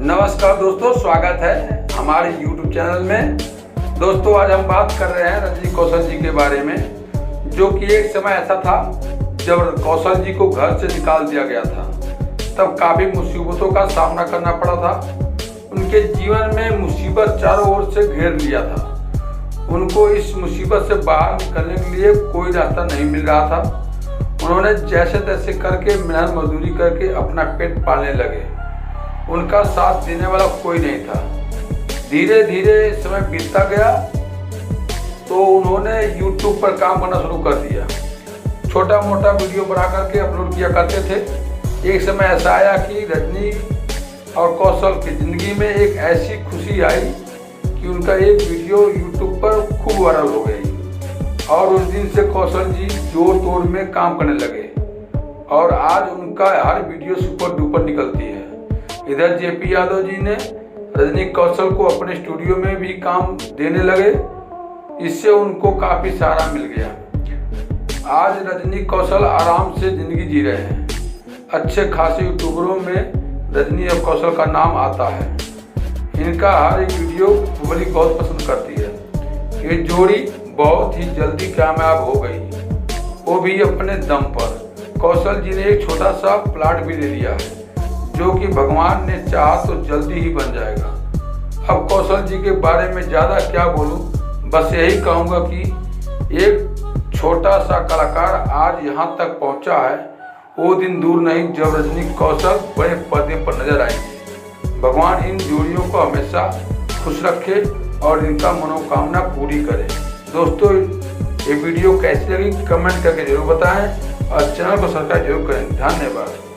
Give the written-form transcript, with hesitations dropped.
नमस्कार दोस्तों, स्वागत है हमारे YouTube चैनल में। दोस्तों आज हम बात कर रहे हैं रजनी कौशल जी के बारे में, जो कि एक समय ऐसा था जब कौशल जी को घर से निकाल दिया गया था। तब काफ़ी मुसीबतों का सामना करना पड़ा था। उनके जीवन में मुसीबत चारों ओर से घेर लिया था। उनको इस मुसीबत से बाहर निकलने के लिए कोई रास्ता नहीं मिल रहा था। उन्होंने जैसे तैसे करके मेहनत मजदूरी करके अपना पेट पालने लगे। उनका साथ देने वाला कोई नहीं था। धीरे धीरे समय बीतता गया तो उन्होंने YouTube पर काम करना शुरू कर दिया। छोटा मोटा वीडियो बना करके अपलोड किया करते थे। एक समय ऐसा आया कि रजनी और कौशल की ज़िंदगी में एक ऐसी खुशी आई कि उनका एक वीडियो YouTube पर खूब वायरल हो गई और उस दिन से कौशल जी जोर तोड़ में काम करने लगे और आज उनका हर वीडियो सुपर डुपर निकलती है। इधर जेपी यादव जी ने रजनी कौशल को अपने स्टूडियो में भी काम देने लगे। इससे उनको काफ़ी सहारा मिल गया। आज रजनी कौशल आराम से ज़िंदगी जी रहे हैं। अच्छे खासे यूट्यूबरों में रजनी और कौशल का नाम आता है। इनका हर एक वीडियो पब्लिक बहुत पसंद करती है। ये जोड़ी बहुत ही जल्दी कामयाब हो गई, वो भी अपने दम पर। कौशल जी ने एक छोटा सा प्लाट भी ले लिया है, जो कि भगवान ने चाहा तो जल्दी ही बन जाएगा। अब कौशल जी के बारे में ज़्यादा क्या बोलूं, बस यही कहूँगा कि एक छोटा सा कलाकार आज यहाँ तक पहुँचा है। वो दिन दूर नहीं जब रजनी कौशल बड़े पर्दे पर नजर आएंगे। भगवान इन जोड़ियों को हमेशा खुश रखे और इनका मनोकामना पूरी करे। दोस्तों ये वीडियो कैसी लगी कमेंट करके जरूर बताएं और चैनल को सब्सक्राइब जरूर करें। धन्यवाद।